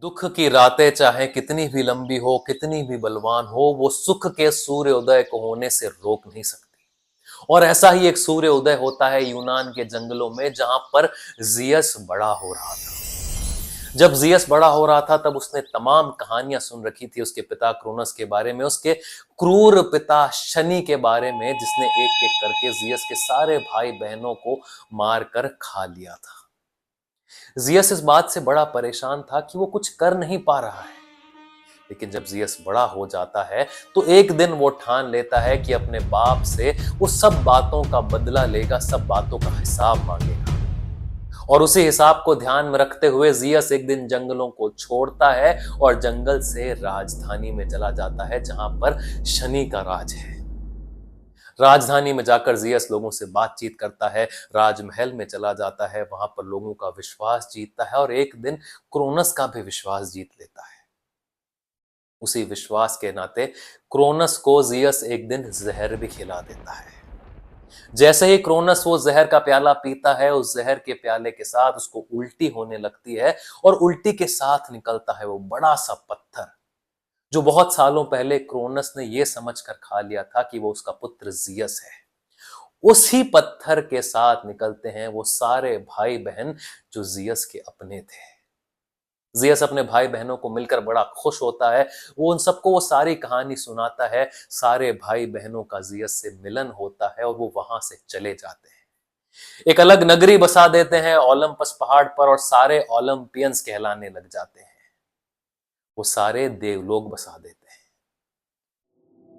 दुख की रातें चाहे कितनी भी लंबी हो, कितनी भी बलवान हो, वो सुख के सूर्योदय को होने से रोक नहीं सकती। और ऐसा ही एक सूर्योदय होता है यूनान के जंगलों में, जहां पर जियस बड़ा हो रहा था। जब जियस बड़ा हो रहा था तब उसने तमाम कहानियां सुन रखी थी उसके पिता क्रोनस के बारे में, उसके क्रूर पिता शनि के बारे में, जिसने एक एक करके जियस के सारे भाई बहनों को मारकर खा लिया था। जियस इस बात से बड़ा परेशान था कि वो कुछ कर नहीं पा रहा है। लेकिन जब जियस बड़ा हो जाता है तो एक दिन वो ठान लेता है कि अपने बाप से वो सब बातों का बदला लेगा, सब बातों का हिसाब मांगेगा। और उसी हिसाब को ध्यान में रखते हुए जियस एक दिन जंगलों को छोड़ता है और जंगल से राजधानी में चला जाता है, जहां पर शनि का राज है। राजधानी में जाकर जियस लोगों से बातचीत करता है, राजमहल में चला जाता है, वहां पर लोगों का विश्वास जीतता है और एक दिन क्रोनस का भी विश्वास जीत लेता है। उसी विश्वास के नाते क्रोनस को जियस एक दिन जहर भी खिला देता है। जैसे ही क्रोनस वो जहर का प्याला पीता है, उस जहर के प्याले के साथ उसको उल्टी होने लगती है और उल्टी के साथ निकलता है वो बड़ा सा पत्थर, जो बहुत सालों पहले क्रोनस ने यह समझकर खा लिया था कि वो उसका पुत्र जियस है। उसी पत्थर के साथ निकलते हैं वो सारे भाई बहन जो जियस के अपने थे। जियस अपने भाई बहनों को मिलकर बड़ा खुश होता है। वो उन सबको वो सारी कहानी सुनाता है। सारे भाई बहनों का जियस से मिलन होता है और वो वहां से चले जाते हैं। एक अलग नगरी बसा देते हैं ओलंपस पहाड़ पर और सारे ओलंपियंस कहलाने लग जाते हैं। वो सारे देवलोक बसा देते हैं।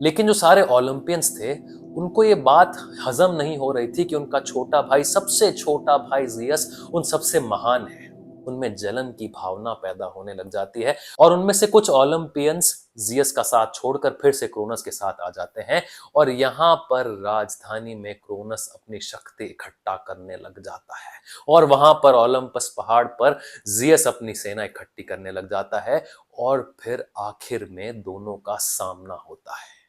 लेकिन जो सारे ओलंपियंस थे, उनको ये बात हजम नहीं हो रही थी कि उनका छोटा भाई, सबसे छोटा भाई जियस उन सबसे महान है। उनमें जलन की भावना पैदा होने लग जाती है और उनमें से कुछ ओलंपियंस जियस का साथ छोड़कर फिर से क्रोनस के साथ आ जाते हैं और यहां पर राजधानी में क्रोनस अपनी शक्ति इकट्ठा करने लग जाता है और वहां पर ओलंपस पहाड़ पर जियस अपनी सेना इकट्ठी करने लग जाता है और फिर आखिर में दोनों का सामना होता है।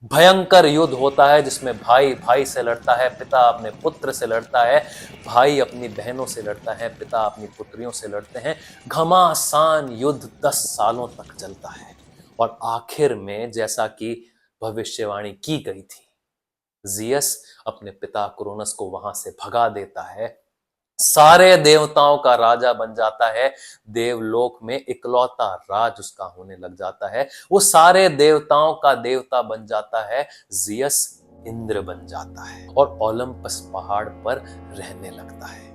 भयंकर युद्ध होता है जिसमें भाई भाई से लड़ता है, पिता अपने पुत्र से लड़ता है, भाई अपनी बहनों से लड़ता है, पिता अपनी पुत्रियों से लड़ते हैं। घमासान युद्ध 10 सालों तक चलता है और आखिर में, जैसा कि भविष्यवाणी की गई थी, जियस अपने पिता क्रोनस को वहां से भगा देता है, सारे देवताओं का राजा बन जाता है, देवलोक में इकलौता राज उसका होने लग जाता है, वो सारे देवताओं का देवता बन जाता है, जियस इंद्र बन जाता है और ओलंपस पहाड़ पर रहने लगता है।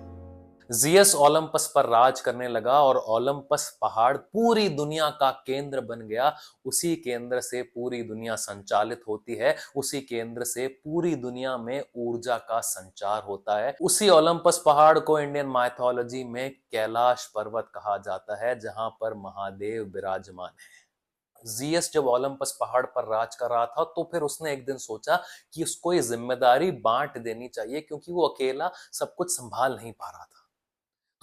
जियस ओलंपस पर राज करने लगा और ओलंपस पहाड़ पूरी दुनिया का केंद्र बन गया। उसी केंद्र से पूरी दुनिया संचालित होती है, उसी केंद्र से पूरी दुनिया में ऊर्जा का संचार होता है। उसी ओलंपस पहाड़ को इंडियन माइथोलॉजी में कैलाश पर्वत कहा जाता है, जहां पर महादेव विराजमान है। जियस जब ओलंपस पहाड़ पर राज कर रहा था तो फिर उसने एक दिन सोचा कि उसको ये जिम्मेदारी बांट देनी चाहिए, क्योंकि वो अकेला सब कुछ संभाल नहीं पा रहा था।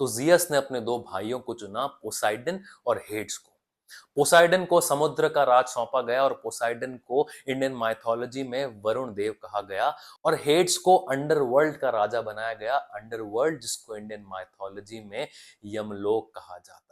तो जियस ने अपने दो भाइयों को चुना, पोसाइडन और हेड्स को। पोसाइडन को समुद्र का राज सौंपा गया और पोसाइडन को इंडियन माइथोलॉजी में वरुण देव कहा गया और हेड्स को अंडरवर्ल्ड का राजा बनाया गया, अंडरवर्ल्ड जिसको इंडियन माइथोलॉजी में यमलोक कहा जाता है।